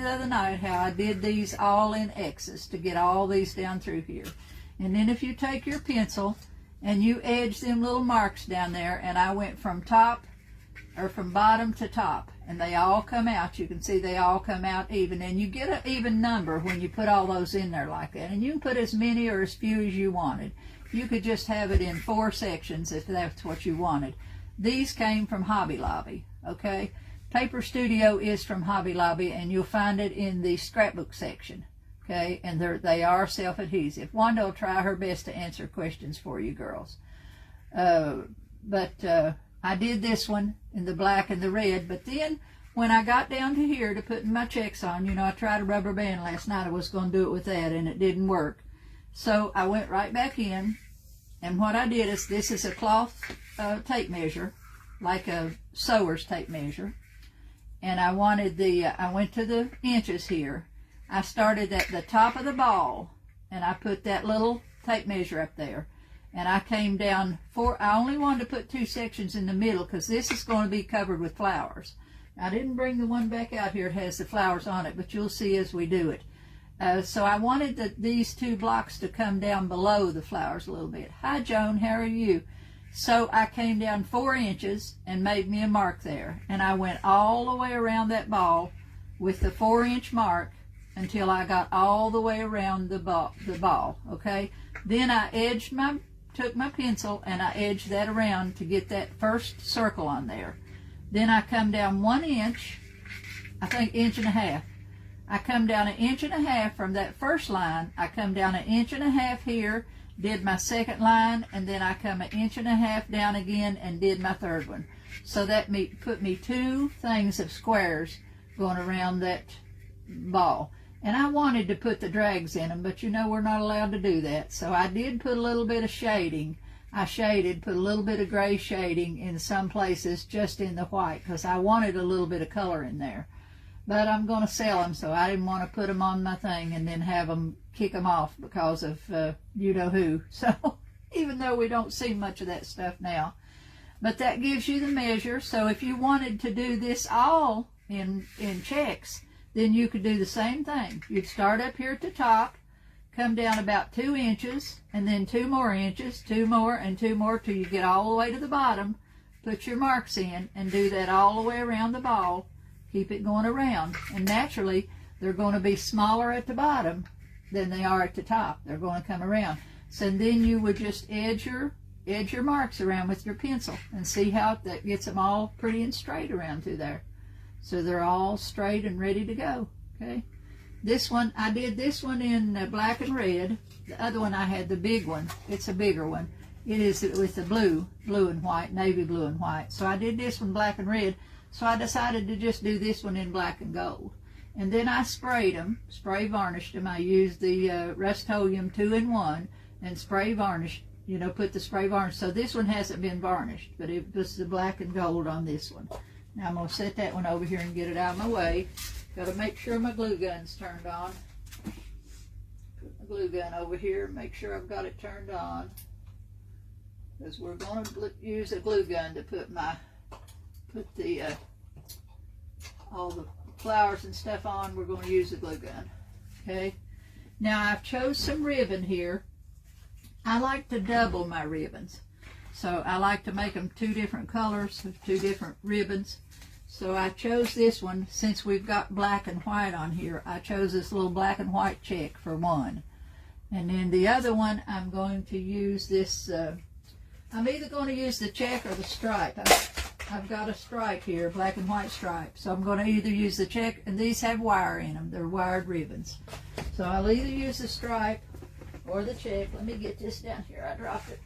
the other night how I did these all in X's to get all these down through here. And then if you take your pencil and you edge them little marks down there, and I went from top or from bottom to top, and they all come out. You can see they all come out even, and you get an even number when you put all those in there like that. And you can put as many or as few as you wanted. You could just have it in 4 sections if that's what you wanted. These came from Hobby Lobby, okay? Paper Studio is from Hobby Lobby, and you'll find it in the scrapbook section, okay? And they are self-adhesive. Wanda will try her best to answer questions for you girls. I did this one in the black and the red, but then when I got down to here to putting my checks on, you know, I tried a rubber band last night. I was going to do it with that, and it didn't work. So I went right back in, and what I did is, this is a cloth tape measure, like a sewer's tape measure, and I went to the inches here. I started at the top of the ball, and I put that little tape measure up there. And I came down I only wanted to put 2 sections in the middle because this is going to be covered with flowers. I didn't bring the one back out here. It has the flowers on it, but you'll see as we do it. So I wanted these 2 blocks to come down below the flowers a little bit. Hi, Joan, how are you? So I came down 4 inches and made me a mark there. And I went all the way around that ball with the 4-inch mark until I got all the way around the ball, okay? Then I took my pencil and I edged that around to get that first circle on there. Then I come down 1 inch, I think 1.5 inches. I come down 1.5 inches from that first line. I come down 1.5 inches here, did my second line, and then I come 1.5 inches down again and did my third one. So that put me 2 things of squares going around that ball. And I wanted to put the drags in them, but you know we're not allowed to do that. So I did put a little bit of shading. I put a little bit of gray shading in some places just in the white because I wanted a little bit of color in there. But I'm going to sell them, so I didn't want to put them on my thing and then have them kick them off because of you-know-who. So even though we don't see much of that stuff now. But that gives you the measure. So if you wanted to do this all in checks, then you could do the same thing. You'd start up here at the top, come down about 2 inches, and then 2 more inches, 2 more, and 2 more till you get all the way to the bottom. Put your marks in and do that all the way around the ball. Keep it going around. And naturally, they're going to be smaller at the bottom than they are at the top. They're going to come around. So then you would just edge your marks around with your pencil and see how that gets them all pretty and straight around through there. So they're all straight and ready to go, okay? This one, I did this one in black and red. The other one I had the big one. It's a bigger one. It is with the blue and white, navy blue and white. So I did this one black and red. So I decided to just do this one in black and gold. And then I sprayed them, spray varnished them. I used the Rust-Oleum 2-in-1 and spray varnished, you know, put the spray varnish. So this one hasn't been varnished, but it was the black and gold on this one. Now I'm going to set that one over here and get it out of my way. Got to make sure my glue gun's turned on. Put my glue gun over here and make sure I've got it turned on. Because we're going to use a glue gun to put all the flowers and stuff on. We're going to use a glue gun. Okay. Now I've chose some ribbon here. I like to double my ribbons. So I like to make them 2 different colors with 2 different ribbons. So I chose this one. Since we've got black and white on here, I chose this little black and white check for one. And then the other one, I'm going to use this, I'm either going to use the check or the stripe. I've got a stripe here, black and white stripe. So I'm going to either use the check, and these have wire in them. They're wired ribbons. So I'll either use the stripe or the check. Let me get this down here. I dropped it.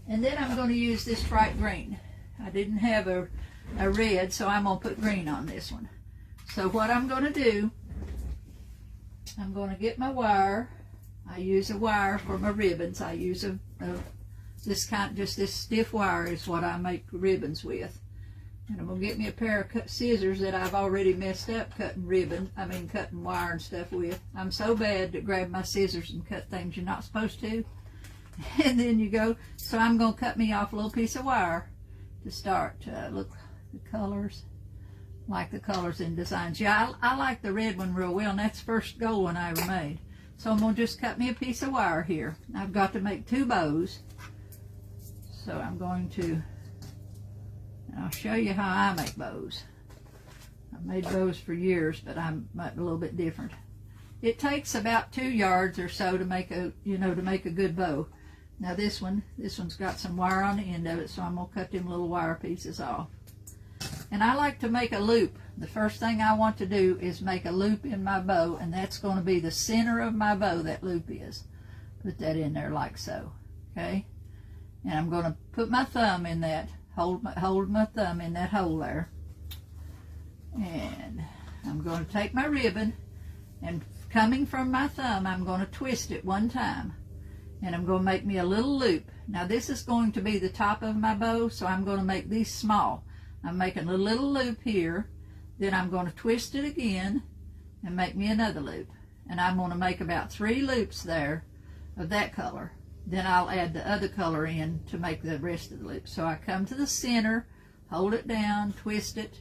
And then I'm going to use this bright green. I didn't have a red, so I'm going to put green on this one. So what I'm going to do, I'm going to get my wire. I use a wire for my ribbons. I use just this stiff wire is what I make ribbons with. And I'm going to get me a pair of scissors that I've already messed up cutting wire and stuff with. I'm so bad to grab my scissors and cut things you're not supposed to. And then you go, so I'm going to cut me off a little piece of wire to start. Look, the colors. like the colors and designs. Yeah, I like the red one real well, and that's the first gold one I ever made. So I'm going to just cut me a piece of wire here. I've got to make 2 bows. So I'm going to, and I'll show you how I make bows. I've made bows for years, but I'm a little bit different. It takes about 2 yards or so to make a, to make a good bow. Now this one's got some wire on the end of it, so I'm going to cut them little wire pieces off. And I like to make a loop. The first thing I want to do is make a loop in my bow, and that's going to be the center of my bow, that loop is. Put that in there like so, okay? And I'm going to put my thumb in that, hold my thumb in that hole there. And I'm going to take my ribbon, and coming from my thumb, I'm going to twist it 1 time. And I'm going to make me a little loop. Now this is going to be the top of my bow, so I'm going to make these small. I'm making a little loop here, then I'm going to twist it again and make me another loop. And I'm going to make about 3 loops there of that color. Then I'll add the other color in to make the rest of the loops. So I come to the center, hold it down, twist it,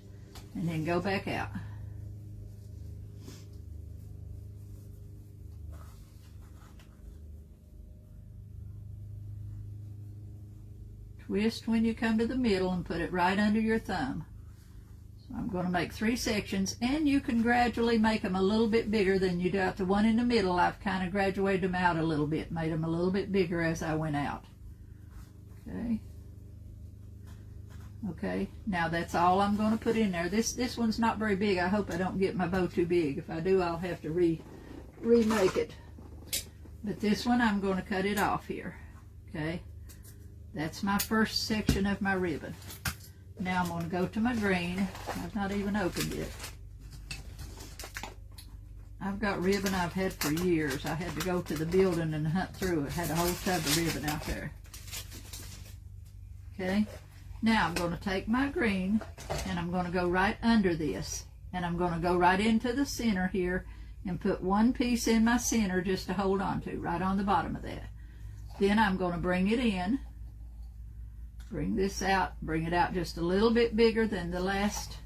and then go back out. Twist when you come to the middle and put it right under your thumb. So I'm going to make 3 sections, and you can gradually make them a little bit bigger than you do. The one in the middle, I've kind of graduated them out a little bit, made them a little bit bigger as I went out. Okay. Okay, now that's all I'm going to put in there. This one's not very big. I hope I don't get my bow too big. If I do, I'll have to remake it. But this one, I'm going to cut it off here. Okay. That's my first section of my ribbon. Now I'm going to go to my green. I've not even opened it. I've got ribbon I've had for years. I had to go to the building and hunt through it. Had a whole tub of ribbon out there. Okay. Now I'm going to take my green and I'm going to go right under this. And I'm going to go right into the center here and put 1 piece in my center just to hold on to, right on the bottom of that. Then I'm going to bring it in. Bring this out, bring it out just a little bit bigger than the last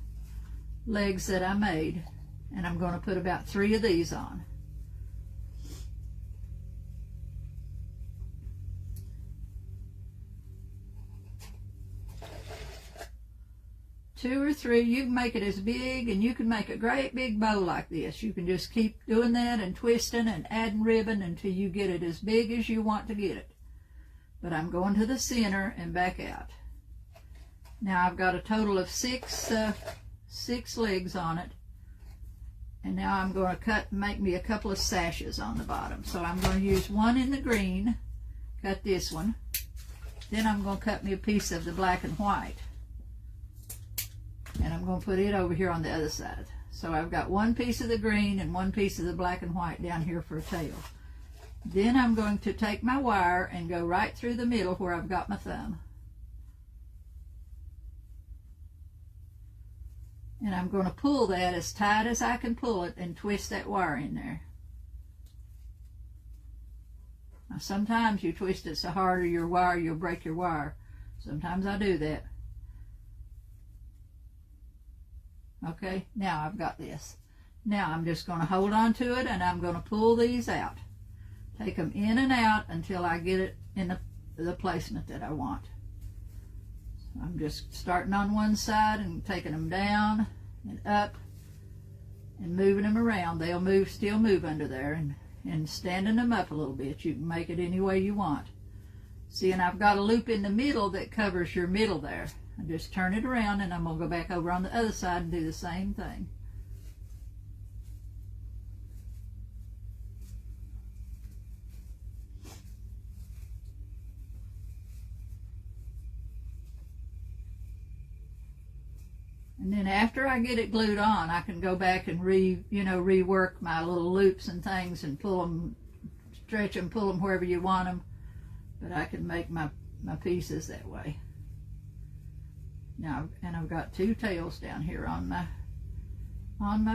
legs that I made. And I'm going to put about 3 of these on. Two or 3, you can make it as big, and you can make a great big bow like this. You can just keep doing that and twisting and adding ribbon until you get it as big as you want to get it. But I'm going to the center and back out. Now I've got a total of 6 legs on it. And now I'm going to make me a couple of sashes on the bottom. So I'm going to use 1 in the green, cut this one. Then I'm going to cut me a piece of the black and white. And I'm going to put it over here on the other side. So I've got 1 piece of the green and 1 piece of the black and white down here for a tail. Then I'm going to take my wire and go right through the middle where I've got my thumb. And I'm going to pull that as tight as I can pull it and twist that wire in there. Now sometimes you twist it so hard or your wire, you'll break your wire. Sometimes I do that. Okay, now I've got this. Now I'm just going to hold on to it and I'm going to pull these out. Take them in and out until I get it in the placement that I want. So I'm just starting on one side and taking them down and up and moving them around. They'll still move under there, and standing them up a little bit. You can make it any way you want. See, and I've got a loop in the middle that covers your middle there. I just turn it around and I'm going to go back over on the other side and do the same thing. And then after I get it glued on, I can go back and rework my little loops and things and pull them, stretch them, pull them wherever you want them. But I can make my pieces that way. Now, and I've got 2 tails down here on my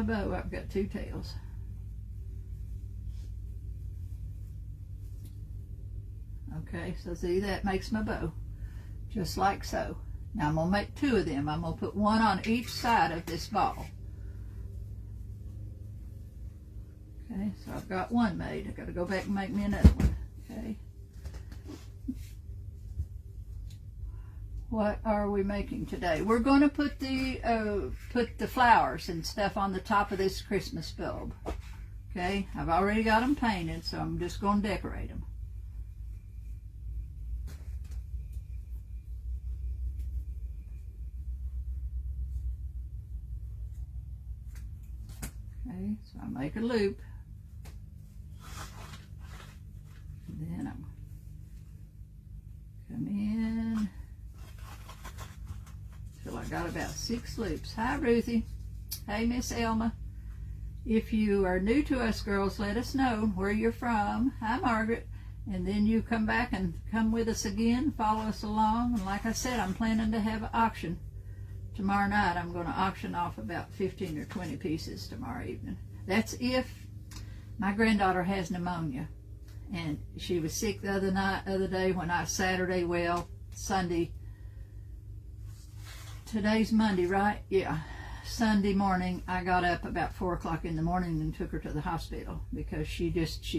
bow. I've got 2 tails. Okay, so see, that makes my bow, just like so. Now I'm going to make 2 of them. I'm going to put 1 on each side of this ball. Okay, so I've got 1 made. I've got to go back and make me another one. Okay. What are we making today? We're going to put the flowers and stuff on the top of this Christmas bulb. Okay, I've already got them painted, so I'm just going to decorate them. Okay, so I make a loop. And then I'm come in till I got about 6 loops. Hi, Ruthie. Hey, Miss Elma. If you are new to us, girls, let us know where you're from. Hi, Margaret. And then you come back and come with us again, follow us along. And like I said, I'm planning to have an auction. Tomorrow night, I'm going to auction off about 15 or 20 pieces tomorrow evening. That's if my granddaughter has pneumonia. And she was sick the other day when Sunday. Today's Monday, right? Yeah. Sunday morning, I got up about 4 o'clock in the morning and took her to the hospital because she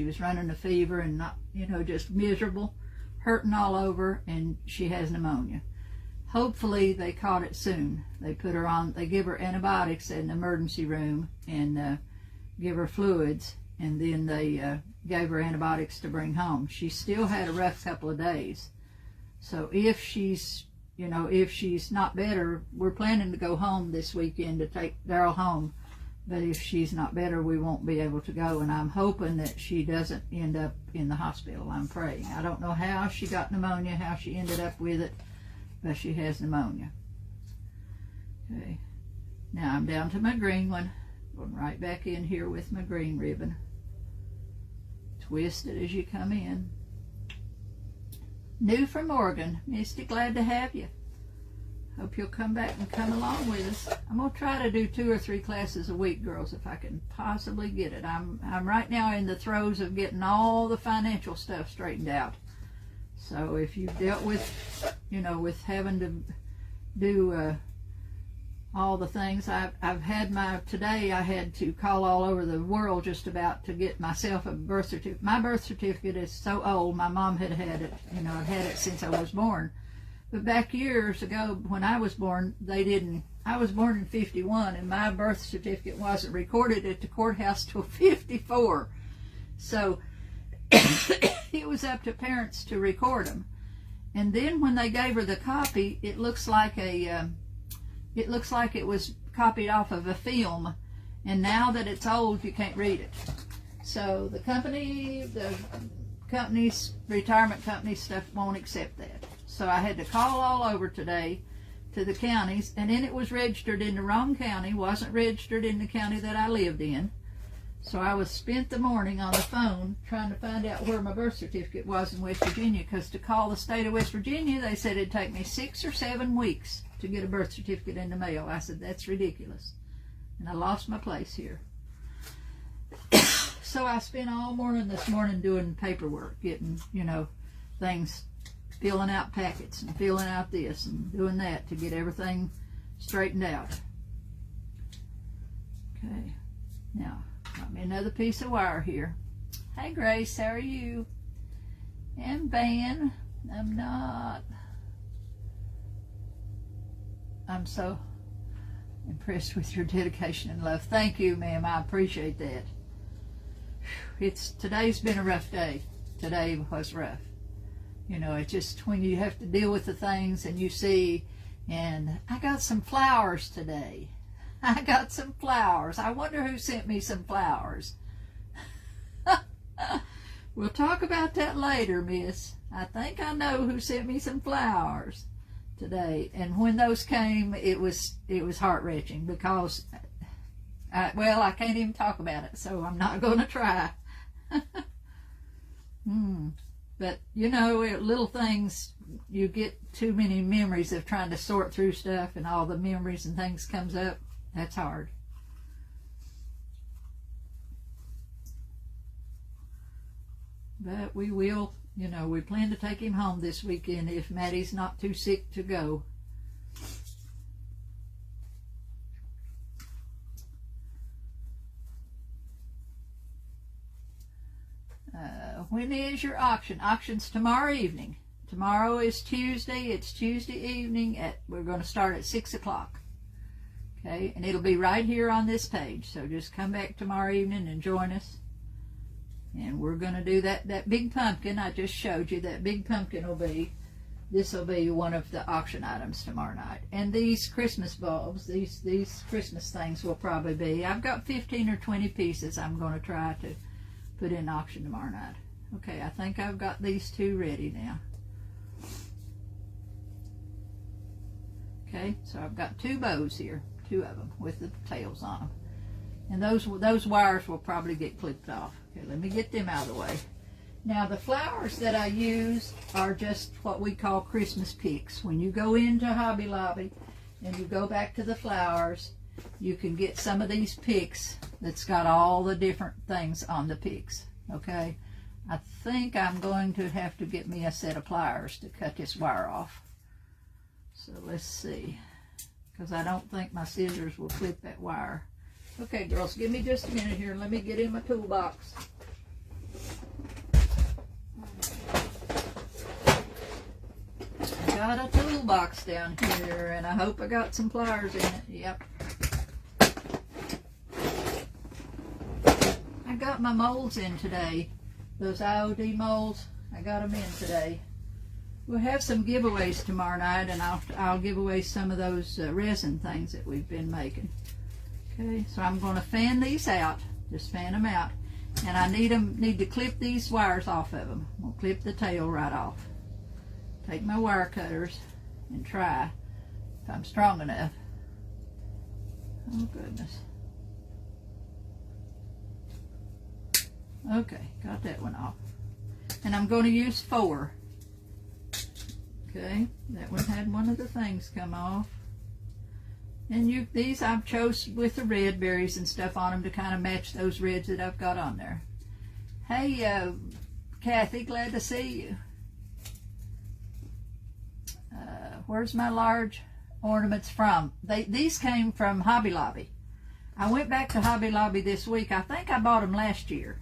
was running a fever and not, just miserable, hurting all over, and she has pneumonia. Hopefully they caught it soon. They give her antibiotics in the emergency room and give her fluids, and then they gave her antibiotics to bring home. She still had a rough couple of days. So if she's not better, we're planning to go home this weekend to take Daryl home. But if she's not better, we won't be able to go. And I'm hoping that she doesn't end up in the hospital. I'm praying. I don't know how she got pneumonia, how she ended up with it, but she has pneumonia. Okay. Now I'm down to my green one. Going right back in here with my green ribbon. Twist it as you come in. New from Oregon. Misty, glad to have you. Hope you'll come back and come along with us. I'm going to try to do 2 or 3 classes a week, girls, if I can possibly get it. I'm right now in the throes of getting all the financial stuff straightened out. So if you've dealt with, with having to do all the things, I've had today I had to call all over the world just about to get myself a birth certificate. My birth certificate is so old, my mom had it, I've had it since I was born. But back years ago when I was born, I was born in 51 and my birth certificate wasn't recorded at the courthouse till 54. So it was up to parents to record them. And then when they gave her the copy, it looks like it was copied off of a film, and now that it's old, you can't read it. So the company's retirement company stuff won't accept that. So I had to call all over today to the counties, and then it was registered in the wrong county, wasn't registered in the county that I lived in. So I spent the morning on the phone trying to find out where my birth certificate was in West Virginia, because to call the state of West Virginia, they said it'd take me 6 or 7 weeks to get a birth certificate in the mail. I said, that's ridiculous. And I lost my place here. So I spent all morning this morning doing paperwork, getting, things, filling out packets and filling out this and doing that to get everything straightened out. Okay, now got me another piece of wire here. Hey Grace, how are you? And Van, I'm so impressed with your dedication and love. Thank you, ma'am. I appreciate that. Today's been a rough day. Today was rough. It's just when you have to deal with the things and you see, and I got some flowers today. I got some flowers. I wonder who sent me some flowers. We'll talk about that later, miss. I think I know who sent me some flowers today. And when those came, it was heart-wrenching because, I can't even talk about it, so I'm not going to try. But, little things, you get too many memories of trying to sort through stuff, and all the memories and things comes up. That's hard. But we will, we plan to take him home this weekend if Maddie's not too sick to go. when is your auction? Auction's tomorrow evening. Tomorrow is Tuesday. It's Tuesday evening. We're going to start at 6 o'clock. Okay, and it'll be right here on this page. So just come back tomorrow evening and join us. And we're going to do that big pumpkin I just showed you. That big pumpkin this will be one of the auction items tomorrow night. And these Christmas bulbs, these Christmas things will probably be, I've got 15 or 20 pieces I'm going to try to put in auction tomorrow night. Okay, I think I've got these two ready now. Okay, so I've got two bows here, two of them with the tails on them. And those wires will probably get clipped off. Okay, let me get them out of the way. Now the flowers that I use are just what we call Christmas picks. When you go into Hobby Lobby and you go back to the flowers, you can get some of these picks that's got all the different things on the picks. Okay, I think I'm going to have to get me a set of pliers to cut this wire off. So let's see, because I don't think my scissors will clip that wire. Okay, girls, give me just a minute here. Let me get in my toolbox. I got a toolbox down here, and I hope I got some pliers in it. Yep. I got my molds in today. Those IOD molds, I got them in today. We'll have some giveaways tomorrow night, and I'll give away some of those resin things that we've been making. Okay, so I'm going to fan these out. Just fan them out. And I need to clip these wires off of them. We'll clip the tail right off. Take my wire cutters and try if I'm strong enough. Oh goodness. Okay, got that one off. And I'm going to use 4. Okay, that one had one of the things come off. And these I've chose with the red berries and stuff on them to kind of match those reds that I've got on there. Hey, Kathy, glad to see you. Where's my large ornaments from? These came from Hobby Lobby. I went back to Hobby Lobby this week. I think I bought them last year.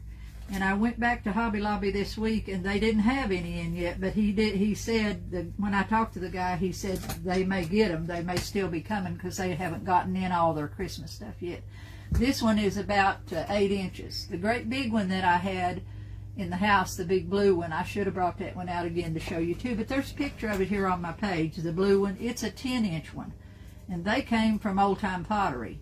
And I went back to Hobby Lobby this week, and they didn't have any in yet, but he said that when I talked to the guy, he said they may get them. They may still be coming because they haven't gotten in all their Christmas stuff yet. This one is about 8 inches. The great big one that I had in the house, the big blue one, I should have brought that one out again to show you too, but there's a picture of it here on my page. The blue one, it's a 10-inch one, and they came from Old Time Pottery.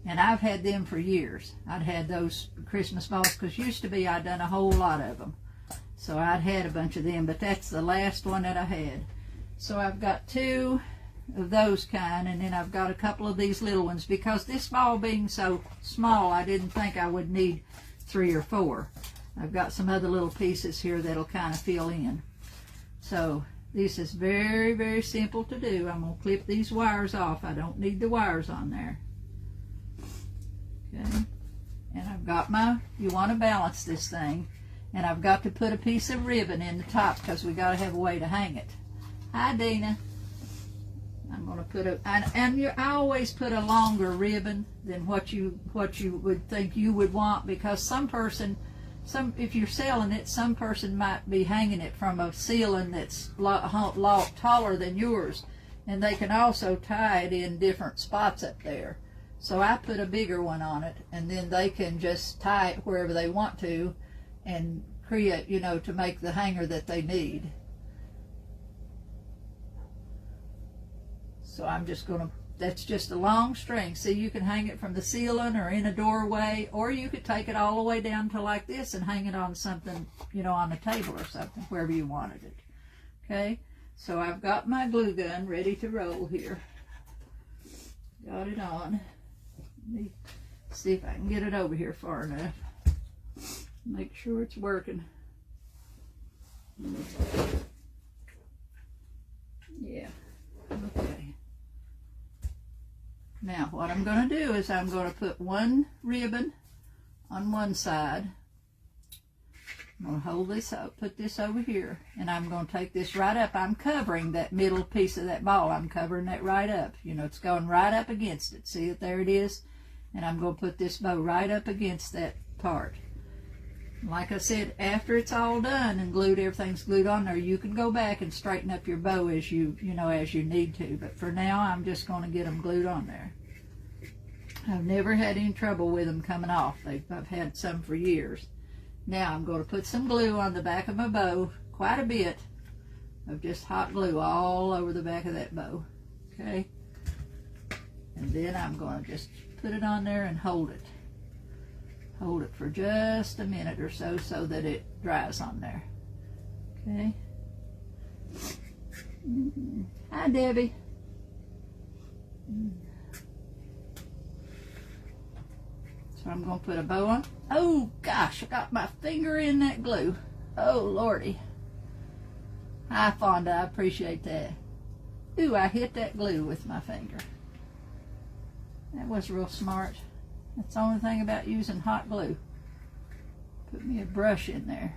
And I've had them for years. I'd had those Christmas balls because used to be I'd done a whole lot of them. So I'd had a bunch of them, but that's the last one that I had. So I've got 2 of those kind, and then I've got a couple of these little ones. Because this ball being so small, I didn't think I would need 3 or 4. I've got some other little pieces here that'll kind of fill in. So this is very, very simple to do. I'm going to clip these wires off. I don't need the wires on there. Okay, and I've got you want to balance this thing, and I've got to put a piece of ribbon in the top because we got to have a way to hang it. Hi, Dina. I'm going to put I always put a longer ribbon than what you would think you would want, because if you're selling it, some person might be hanging it from a ceiling that's a lot taller than yours, and they can also tie it in different spots up there. So I put a bigger one on it, and then they can just tie it wherever they want to and create, to make the hanger that they need. So I'm just going to, that's just a long string. See, you can hang it from the ceiling or in a doorway, or you could take it all the way down to like this and hang it on something, on a table or something, wherever you wanted it. Okay, so I've got my glue gun ready to roll here. Got it on. Let me see if I can get it over here far enough. Make sure it's working. Yeah, okay. Now what I'm going to do is I'm going to put one ribbon on one side. I'm going to hold this up, put this over here, and I'm going to take this right up. I'm covering that middle piece of that ball. I'm covering that right up. It's going right up against it. See it? There it is. And I'm going to put this bow right up against that part. Like I said, after it's all done and glued, everything's glued on there, you can go back and straighten up your bow as you need to. But for now, I'm just going to get them glued on there. I've never had any trouble with them coming off. I've had some for years. Now I'm going to put some glue on the back of my bow, quite a bit of just hot glue all over the back of that bow. Okay? And then I'm going to just put it on there and hold it. Hold it for just a minute or so that it dries on there. Okay? Hi, Debbie. So I'm going to put a bow on. Oh, gosh, I got my finger in that glue. Oh, Lordy. Hi, Fonda, I appreciate that. Ooh, I hit that glue with my finger. That was real smart. That's the only thing about using hot glue. Put me a brush in there.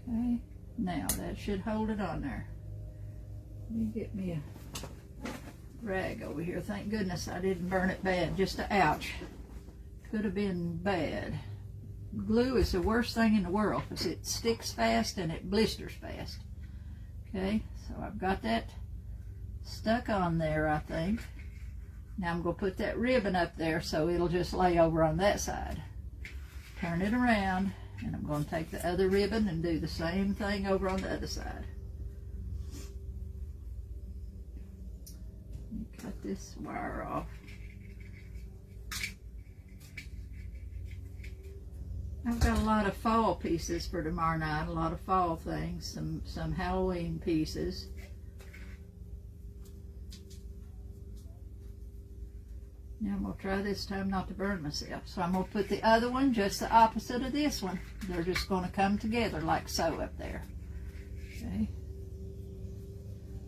Okay, now that should hold it on there. Let me get me a rag over here. Thank goodness I didn't burn it bad. Just a ouch. Could have been bad. Glue is the worst thing in the world because it sticks fast and it blisters fast. Okay, so I've got that stuck on there, I think. Now I'm going to put that ribbon up there so it'll just lay over on that side. Turn it around, and I'm going to take the other ribbon and do the same thing over on the other side. Let me cut this wire off. I've got a lot of fall pieces for tomorrow night, a lot of fall things, some Halloween pieces. Now I'm going to try this time not to burn myself. So I'm going to put the other one just the opposite of this one. They're just going to come together like so up there. Okay.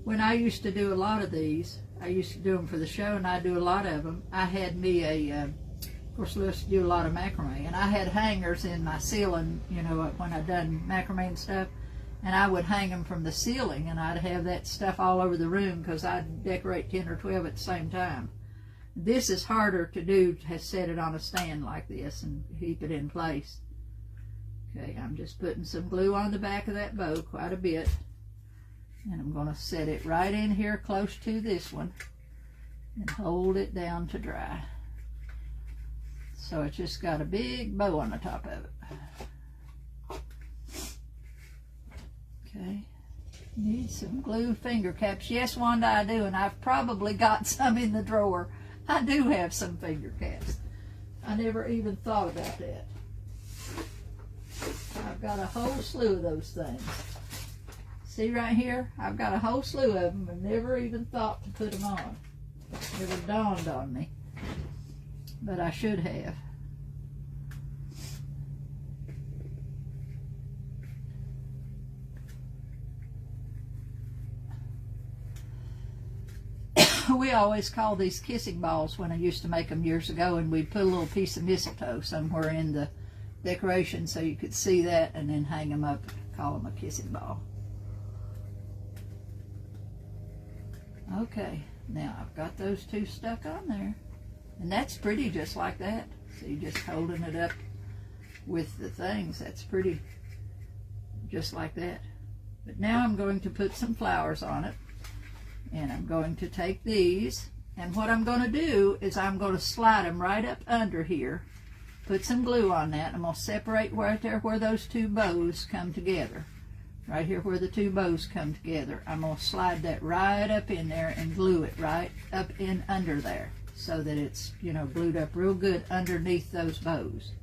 When I used to do a lot of these, I used to do them for the show, and I do a lot of them. I had me of course, we used to do a lot of macrame, and I had hangers in my ceiling, when I done macrame and stuff, and I would hang them from the ceiling, and I'd have that stuff all over the room because I'd decorate 10 or 12 at the same time. This is harder to do, to set it on a stand like this and keep it in place. Okay, I'm just putting some glue on the back of that bow, quite a bit. And I'm going to set it right in here close to this one and hold it down to dry. So it's just got a big bow on the top of it. Okay, need some glue finger caps. Yes, Wanda, I do, and I've probably got some in the drawer. I do have some finger caps. I never even thought about that. I've got a whole slew of those things. See right here? I've got a whole slew of them and never even thought to put them on. Never dawned on me. But I should have. We always call these kissing balls when I used to make them years ago, and we'd put a little piece of mistletoe somewhere in the decoration so you could see that and then hang them up, call them a kissing ball. Okay, now I've got those two stuck on there, and that's pretty just like that. See, just holding it up with the things, that's pretty just like that. But now I'm going to put some flowers on it. And I'm going to take these, and what I'm going to do is I'm going to slide them right up under here, put some glue on that, and I'm going to separate right there where those two bows come together. Right here where the two bows come together. I'm going to slide that right up in there and glue it right up in under there so that it's, glued up real good underneath those bows.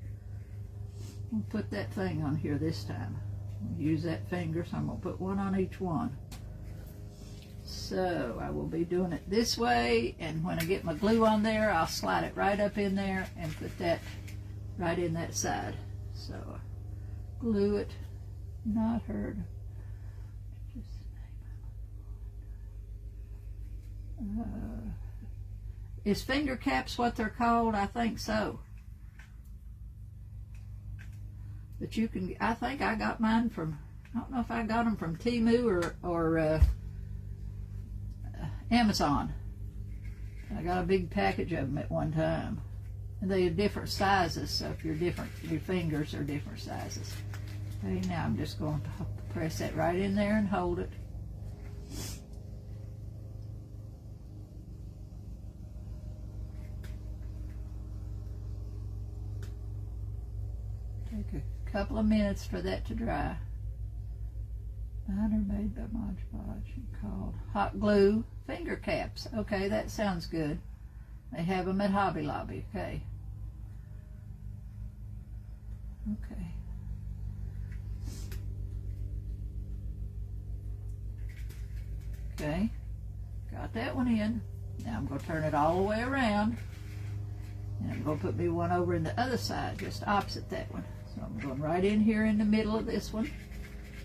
I'll put that thing on here this time. I'll use that finger, so I'm going to put one on each one. So I will be doing it this way, and when I get my glue on there, I'll slide it right up in there and put that right in that side. So glue it, not hurt. Is finger caps what they're called? I think so. But you can, I think I got mine from, I don't know if I got them from Temu or Amazon. I got a big package of them at one time. And they are different sizes, so if you're different, your fingers are different sizes. Okay, now I'm just going to press that right in there and hold it. Take a couple of minutes for that to dry. Mine are made by Mod Podge called hot glue finger caps. Okay, that sounds good. They have them at Hobby Lobby. Okay. Okay. Okay. Got that one in. Now I'm going to turn it all the way around. And I'm going to put me one over in the other side, just opposite that one. So I'm going right in here in the middle of this one.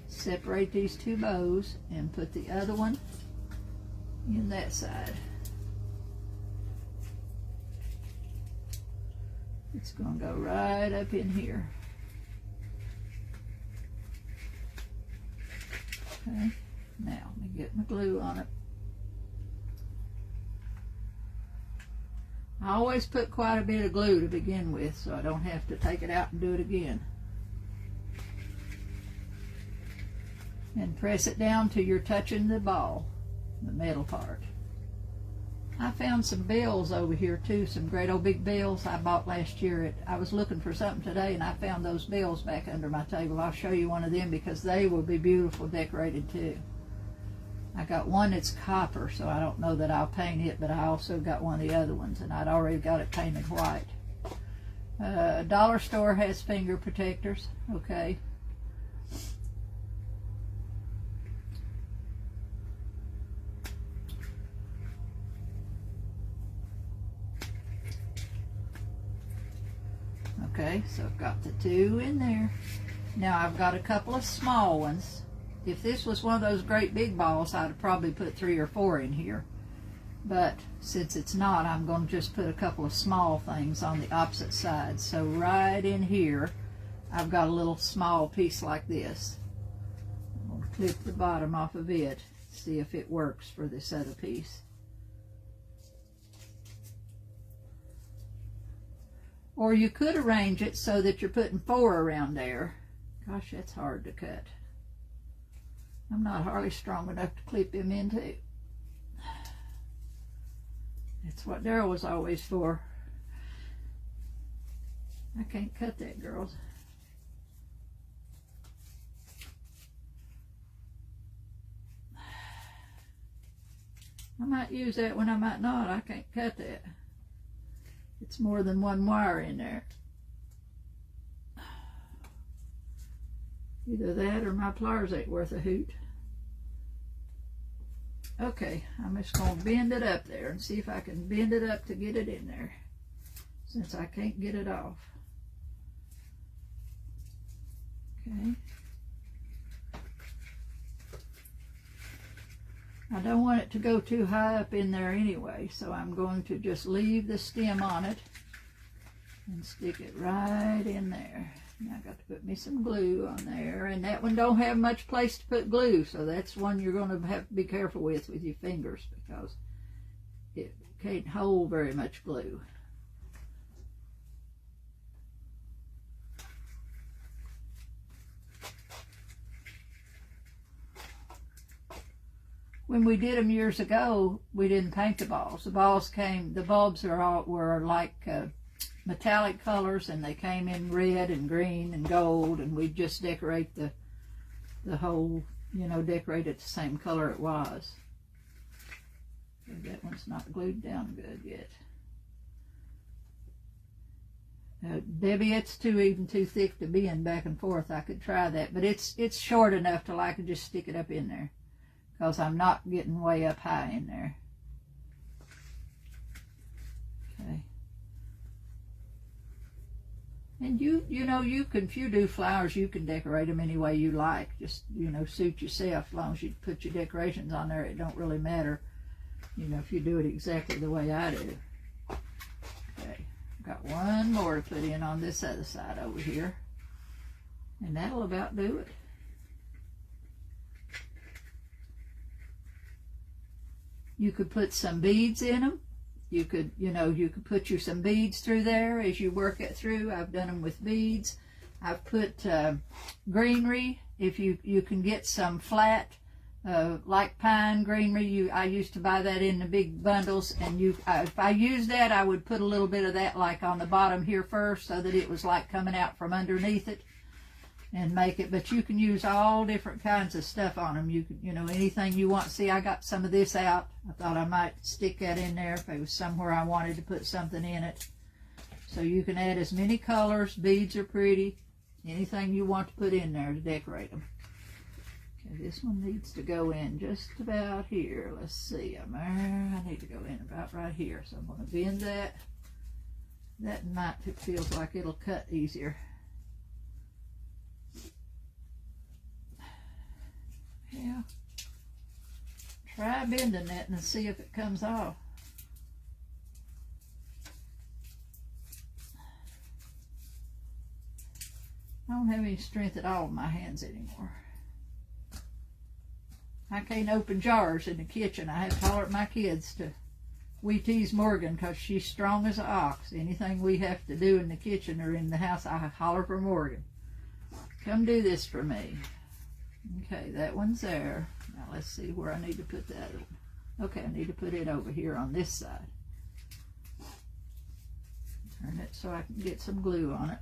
Separate these two bows and put the other one in that side. It's going to go right up in here. Okay, now let me get my glue on it. I always put quite a bit of glue to begin with, so I don't have to take it out and do it again. And press it down till you're touching the ball, the metal part. I found some bells over here too, some great old big bells I bought last year. I was looking for something today and I found those bells back under my table. I'll show you one of them because they will be beautiful decorated too. I got one that's copper, so I don't know that I'll paint it, but I also got one of the other ones and I'd already got it painted white. Dollar store has finger protectors, okay. Okay, so I've got the two in there. Now I've got a couple of small ones. If this was one of those great big balls, I'd probably put 3 or 4 in here. But since it's not, I'm going to just put a couple of small things on the opposite side. So right in here, I've got a little small piece like this. I'm going to clip the bottom off of it, see if it works for this other piece. Or you could arrange it so that you're putting 4 around there. Gosh, that's hard to cut. I'm not hardly strong enough to clip him into. That's what Daryl was always for. I can't cut that, girls. I might use that one, I might not. I can't cut that. It's more than one wire in there. Either that or my pliers ain't worth a hoot. Okay, I'm just going to bend it up there and see if I can bend it up to get it in there, since I can't get it off. Okay. I don't want it to go too high up in there anyway, so I'm going to just leave the stem on it and stick it right in there. Now I got to put me some glue on there, and that one don't have much place to put glue, so that's one you're going to have to be careful with your fingers because it can't hold very much glue. When we did them years ago, we didn't paint the balls. The bulbs were like metallic colors, and they came in red and green and gold, and we just decorate the whole, decorate it the same color it was. That one's not glued down good yet. Debbie, it's even too thick to bend back and forth. I could try that, but it's short enough till I could just stick it up in there, because I'm not getting way up high in there. Okay. And if you do flowers, you can decorate them any way you like. Just, suit yourself. As long as you put your decorations on there, it don't really matter, if you do it exactly the way I do. Okay, got one more to put in on this other side over here. And that'll about do it. You could put some beads in them. You could, you could put you some beads through there as you work it through. I've done them with beads. I've put greenery. If you can get some flat, like pine greenery, I used to buy that in the big bundles, and if I used that, I would put a little bit of that like on the bottom here first, so that it was like coming out from underneath it, and make it. But you can use all different kinds of stuff on them. You can, anything you want. See, I got some of this out. I thought I might stick that in there if it was somewhere I wanted to put something in it. So you can add as many colors. Beads are pretty. Anything you want to put in there to decorate them. Okay, this one needs to go in just about here. Let's see. I need to go in about right here. So I'm going to bend that. That might, it feels like it'll cut easier. Yeah. Try bending that and see if it comes off. I don't have any strength at all in my hands anymore. I can't open jars in the kitchen. I have to holler at my kids to, we tease Morgan because she's strong as an ox. Anything we have to do in the kitchen or in the house, I holler for Morgan. Come do this for me. Okay, that one's there. Now let's see where I need to put that one. Okay, I need to put it over here on this side. Turn it so I can get some glue on it.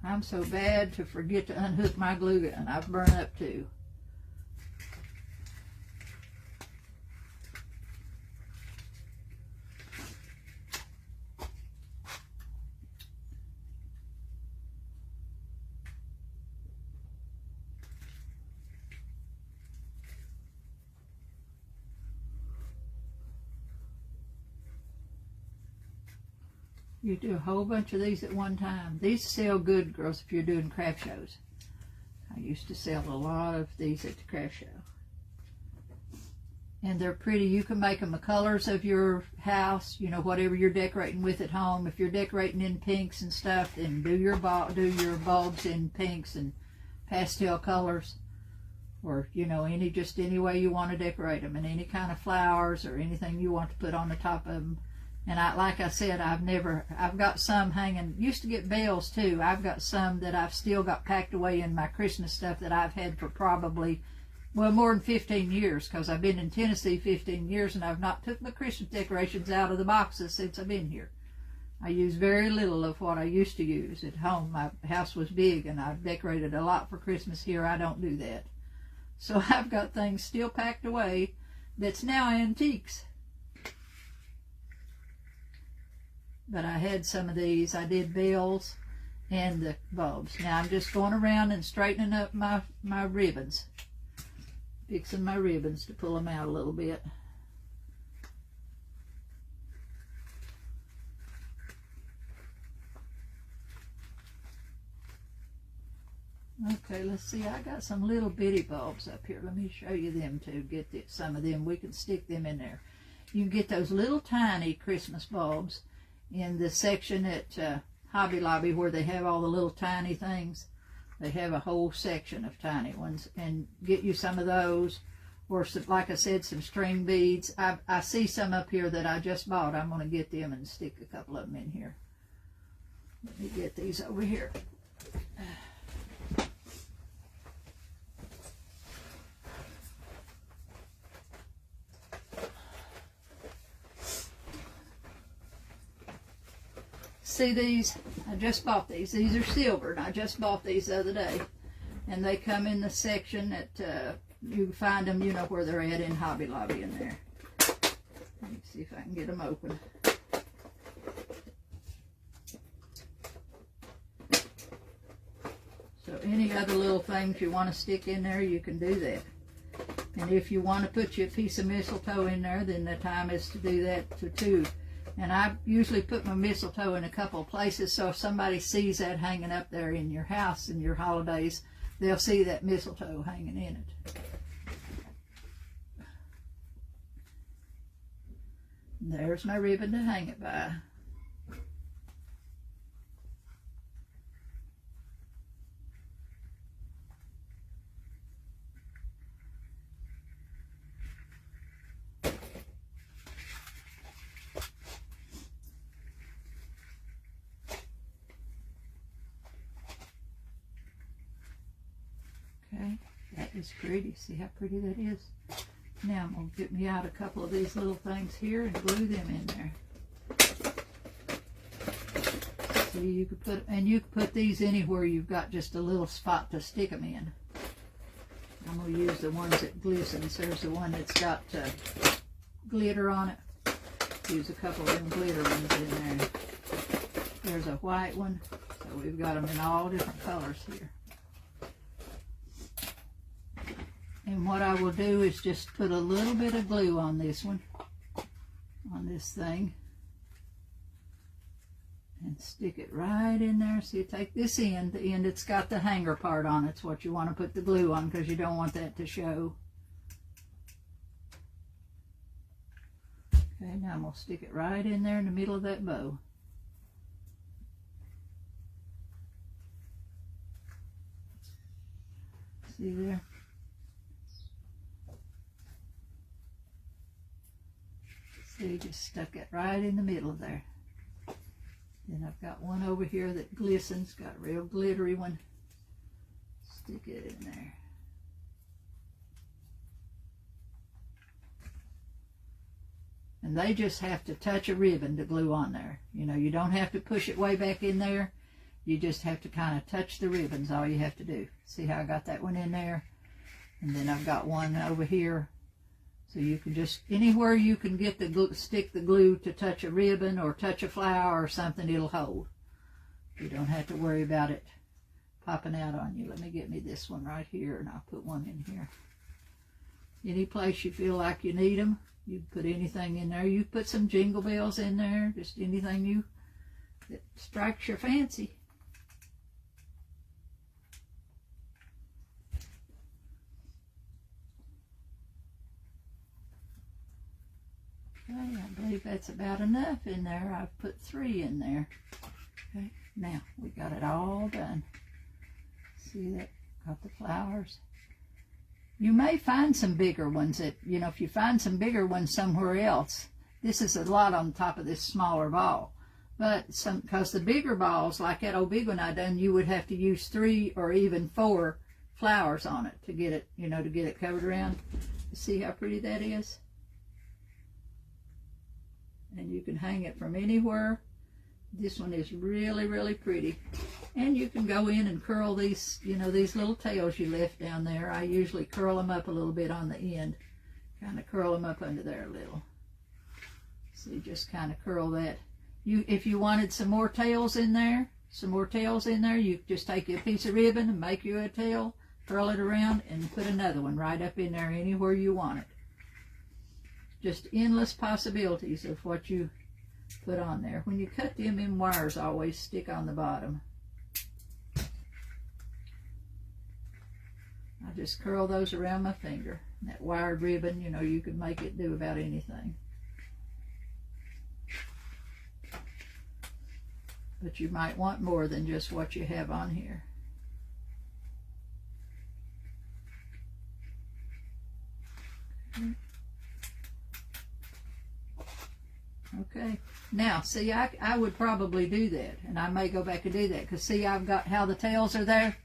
I'm so bad to forget to unhook my glue gun. I've burned up too. You do a whole bunch of these at one time. These sell good, girls, if you're doing craft shows. I used to sell a lot of these at the craft show. And they're pretty. You can make them the colors of your house, whatever you're decorating with at home. If you're decorating in pinks and stuff, then do your bulbs in pinks and pastel colors. Or, just any way you want to decorate them. And any kind of flowers or anything you want to put on the top of them. And like I said, I've got some hanging. Used to get bells too. I've got some that I've still got packed away in my Christmas stuff that I've had for probably, well, more than 15 years, because I've been in Tennessee 15 years and I've not took my Christmas decorations out of the boxes since I've been here. I use very little of what I used to use at home. My house was big and I've decorated a lot for Christmas. Here I don't do that. So I've got things still packed away that's now antiques. But I had some of these. I did bells and the bulbs. Now I'm just going around and straightening up my ribbons. Fixing my ribbons to pull them out a little bit. Okay, let's see. I got some little bitty bulbs up here. Let me show you them too. Get some of them. We can stick them in there. You can get those little tiny Christmas bulbs in the section at Hobby Lobby where they have all the little tiny things. They have a whole section of tiny ones, and get you some of those, or some, like I said, some string beads. I see some up here that I just bought. I'm going to get them and stick a couple of them in here. Let me get these over here. See these? I just bought these. These are silver, and I just bought these the other day. And they come in the section that you can find them, where they're at in Hobby Lobby in there. Let me see if I can get them open. So any other little things you want to stick in there, you can do that. And if you want to put you a piece of mistletoe in there, then the time is to do that too. And I usually put my mistletoe in a couple of places, so if somebody sees that hanging up there in your house in your holidays, they'll see that mistletoe hanging in it. And there's my ribbon to hang it by. Okay, that is pretty. See how pretty that is? Now I'm going to get me out a couple of these little things here and glue them in there. See, you could put, and you could put these anywhere you've got just a little spot to stick them in. I'm going to use the ones that glistens. There's the one that's got glitter on it. Use a couple of them glitter ones in there. There's a white one. So we've got them in all different colors here. And what I will do is just put a little bit of glue on this one, on this thing, and stick it right in there. So you take this end, the end that's got the hanger part on it's what you want to put the glue on, because you don't want that to show. Okay, now I'm going to stick it right in there in the middle of that bow. See there? See, just stuck it right in the middle there. Then I've got one over here that glistens, got a real glittery one. Stick it in there. And they just have to touch a ribbon to glue on there. You know, you don't have to push it way back in there. You just have to kind of touch the ribbons, all you have to do. See how I got that one in there? And then I've got one over here. So you can just, anywhere you can get the glue, stick the glue to touch a ribbon or touch a flower or something, it'll hold. You don't have to worry about it popping out on you. Let me get me this one right here, and I'll put one in here. Any place you feel like you need them, you can put anything in there. You put some jingle bells in there, just anything that strikes your fancy. Okay, I believe that's about enough in there. I've put 3 in there. Okay, now we got it all done. See that? Got the flowers. You may find some bigger ones that, you know, if you find some bigger ones somewhere else, this is a lot on top of this smaller ball. But because the bigger balls, like that old big one I done, you would have to use 3 or even 4 flowers on it to get it, you know, to get it covered around. See how pretty that is? And you can hang it from anywhere. This one is really, really pretty. And you can go in and curl these, you know, these little tails you left down there. I usually curl them up a little bit on the end. Kind of curl them up under there a little. So you just kind of curl that. If you wanted some more tails in there, you just take you a piece of ribbon and make you a tail, curl it around, and put another one right up in there anywhere you want it. Just endless possibilities of what you put on there. When you cut them wires always stick on the bottom. I just curl those around my finger. That wired ribbon, you know, you could make it do about anything. But you might want more than just what you have on here. Okay, now see, I would probably do that, and I may go back and do that, because see, I've got how the tails are there.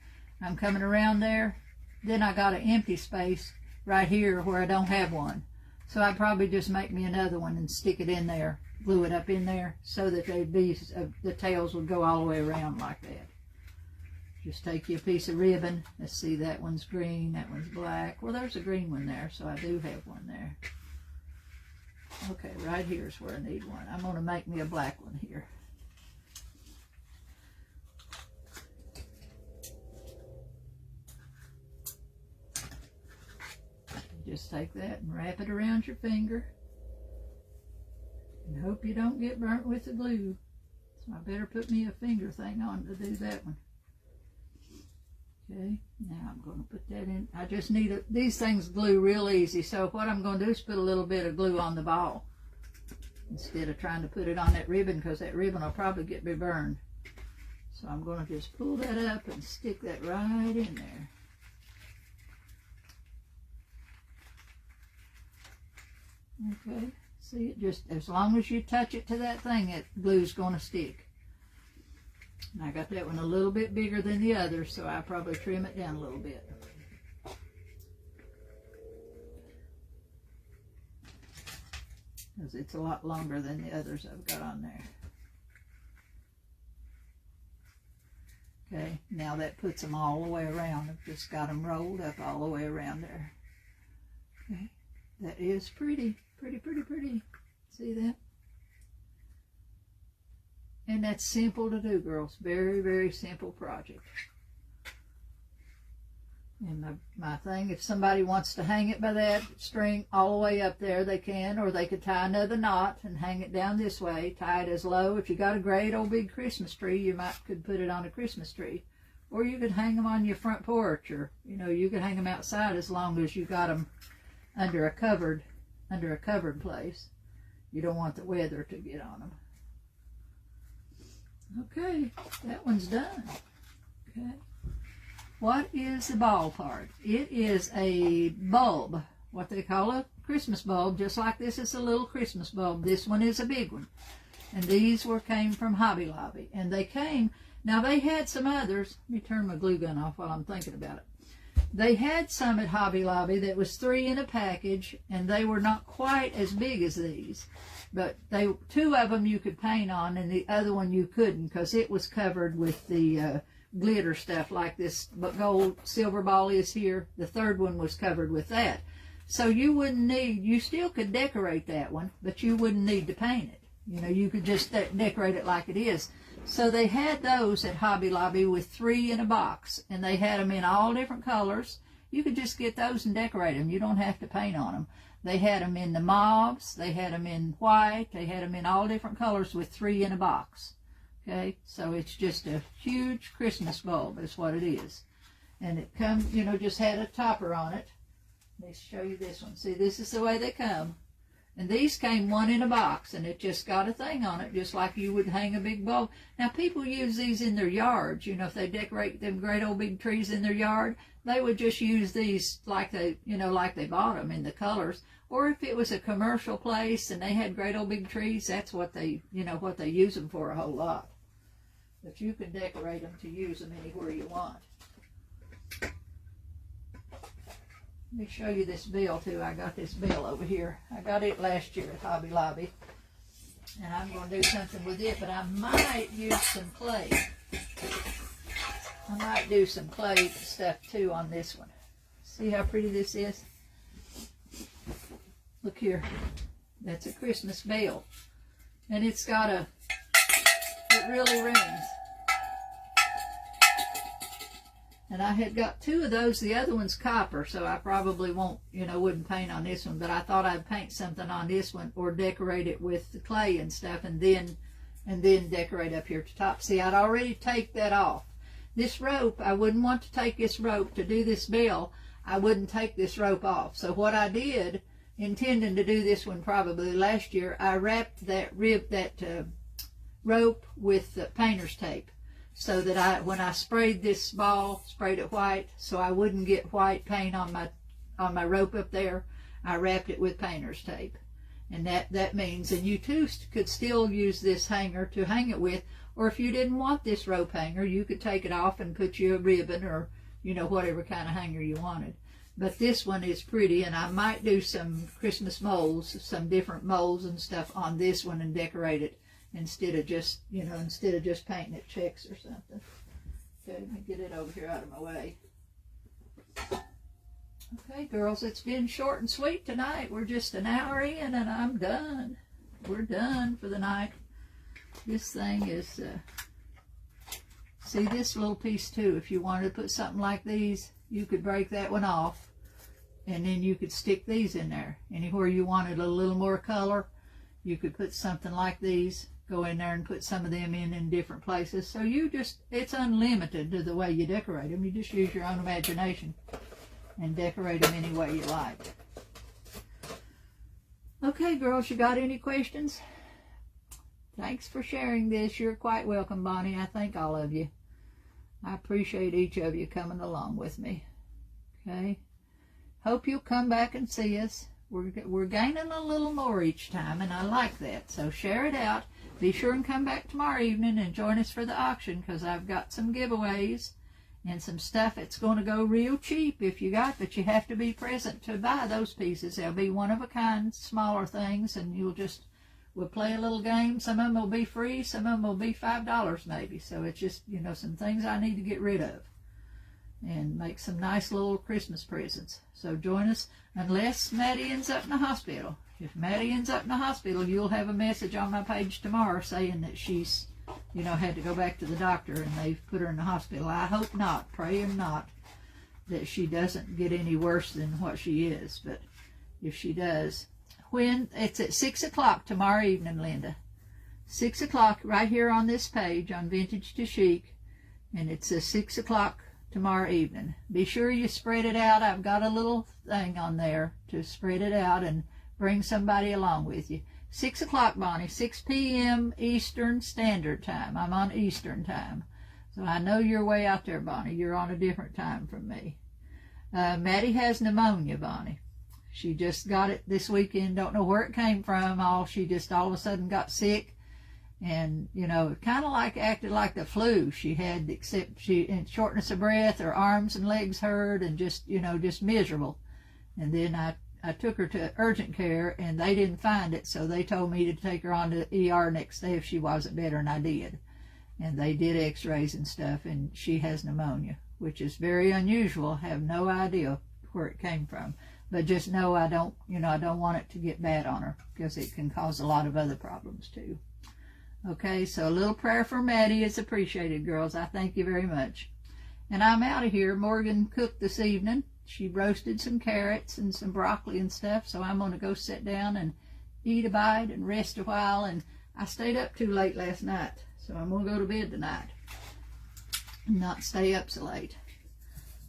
I'm coming around there. Then I got an empty space right here where I don't have one. So I'd probably just make me another one and stick it in there, glue it up in there, so that they'd be, the tails would go all the way around like that. Just take you a piece of ribbon. Let's see, that one's green, that one's black. Well, there's a green one there, so I do have one there. Okay, right here is where I need one. I'm going to make me a black one here. Just take that and wrap it around your finger. And hope you don't get burnt with the glue. So I better put me a finger thing on to do that one. Okay, now I'm going to put that in. I just need these things glue real easy. So what I'm going to do is put a little bit of glue on the ball instead of trying to put it on that ribbon, because that ribbon will probably get me burned. So I'm going to just pull that up and stick that right in there. Okay, see, it just, as long as you touch it to that thing, that glue's going to stick. And I got that one a little bit bigger than the other, so I'll probably trim it down a little bit. because it's a lot longer than the others I've got on there. Okay, now that puts them all the way around. I've just got them rolled up all the way around there. Okay, that is pretty, pretty, pretty, pretty. See that? And that's simple to do, girls. Very, very simple project. And my thing, if somebody wants to hang it by that string all the way up there, they can, or they could tie another knot and hang it down this way, tie it as low. If you got a great old big Christmas tree, you could put it on a Christmas tree. Or you could hang them on your front porch, or, you know, you could hang them outside as long as you got them under a covered place. You don't want the weather to get on them. Okay, that one's done. Okay. What is the ball part? It is a bulb, what they call a Christmas bulb, just like this is a little Christmas bulb. This one is a big one. And these came from Hobby Lobby. And they came, now they had some others. Let me turn my glue gun off while I'm thinking about it. They had some at Hobby Lobby that was 3 in a package, and they were not quite as big as these. But 2 of them you could paint on, and the other one you couldn't, because it was covered with the glitter stuff like this gold silver ball is here. The third one was covered with that. So you wouldn't need, you still could decorate that one, but you wouldn't need to paint it. You know, you could just decorate it like it is. So they had those at Hobby Lobby with 3 in a box, and they had them in all different colors. You could just get those and decorate them. You don't have to paint on them. They had them in the mauves, they had them in white, they had them in all different colors with 3 in a box. Okay, so it's just a huge Christmas bulb is what it is. And it comes, you know, just had a topper on it. Let me show you this one. See, this is the way they come. And these came 1 in a box, and it just got a thing on it, just like you would hang a big bulb. Now, people use these in their yards. You know, if they decorate them great old big trees in their yard, they would just use these like they, you know, like they bought them in the colors. Or if it was a commercial place and they had great old big trees, that's what they, you know, what they use them for a whole lot. But you can decorate them to use them anywhere you want. Let me show you this bill too. I got this bill over here. I got it last year at Hobby Lobby. And I'm going to do something with it, but I might use some clay. I might do some clay stuff too on this one. See how pretty this is? Look here. That's a Christmas bell. And it's got a, it really rings. And I had got 2 of those. The other one's copper, so I probably won't, you know, wouldn't paint on this one. But I thought I'd paint something on this one or decorate it with the clay and stuff, and then decorate up here at the top. See, I'd already take that off. This rope, I wouldn't want to take this rope to do this bell. I wouldn't take this rope off. So what I did, intending to do this one probably last year, I wrapped that rope with painter's tape, so that when I sprayed this ball, sprayed it white, so I wouldn't get white paint on my rope up there. I wrapped it with painter's tape, and that means, and you too could still use this hanger to hang it with, or if you didn't want this rope hanger, you could take it off and put you a ribbon or, you know, whatever kind of hanger you wanted. But this one is pretty, and I might do some Christmas molds, some different molds and stuff on this one and decorate it instead of just, you know, instead of just painting it checks or something. Okay, let me get it over here out of my way. Okay, girls, it's been short and sweet tonight. We're just an hour in, and I'm done. We're done for the night. This thing is, see this little piece too, if you wanted to put something like these, you could break that one off, and then you could stick these in there. Anywhere you wanted a little more color, you could put something like these, go in there and put some of them in different places. So you just, it's unlimited to the way you decorate them. You just use your own imagination and decorate them any way you like. Okay, girls, you got any questions? Thanks for sharing this. You're quite welcome, Bonnie. I thank all of you. I appreciate each of you coming along with me. Okay? Hope you'll come back and see us. We're gaining a little more each time, and I like that. So share it out. Be sure and come back tomorrow evening and join us for the auction, because I've got some giveaways. and some stuff that's going to go real cheap if you got, but you have to be present to buy those pieces. They'll be one-of-a-kind, smaller things, and we'll play a little game. Some of them will be free, some of them will be $5 maybe. So it's just, some things I need to get rid of and make some nice little Christmas presents. So join us, unless Maddie ends up in the hospital. If Maddie ends up in the hospital, you'll have a message on my page tomorrow saying that she's, had to go back to the doctor and they've put her in the hospital. I hope not, praying not, that she doesn't get any worse than what she is. But if she does, it's at 6 o'clock tomorrow evening, Linda. 6 o'clock right here on this page on Vintage to Chic, and it's 6 o'clock tomorrow evening. Be sure you spread it out. I've got a little thing on there to spread it out and bring somebody along with you. 6 o'clock, Bonnie, 6 p.m. Eastern Standard Time. I'm on Eastern Time. So I know you're way out there, Bonnie. You're on a different time from me. Maddie has pneumonia, Bonnie. She just got it this weekend. Don't know where it came from. She just all of a sudden got sick. And, kind of acted like the flu she had, except in shortness of breath, her arms and legs hurt, and just miserable. And then I took her to urgent care, and they didn't find it, so they told me to take her on to the ER next day if she wasn't better, and I did. And they did x-rays and stuff, and she has pneumonia, which is very unusual. I have no idea where it came from. But just know I don't want it to get bad on her, because it can cause a lot of other problems too. Okay, so a little prayer for Maddie is appreciated, girls. I thank you very much. And I'm out of here. Morgan cooked this evening. She roasted some carrots and some broccoli and stuff, so I'm going to go sit down and eat a bite and rest a while. And I stayed up too late last night, so I'm going to go to bed tonight and not stay up so late.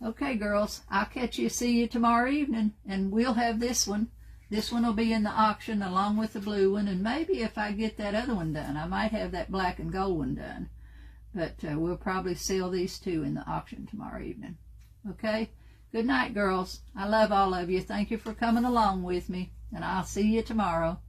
Okay, girls, I'll see you tomorrow evening, and we'll have this one. This one will be in the auction along with the blue one, and maybe if I get that other one done, I might have that black and gold one done. But we'll probably sell these two in the auction tomorrow evening. Okay? Good night, girls. I love all of you. Thank you for coming along with me, and I'll see you tomorrow.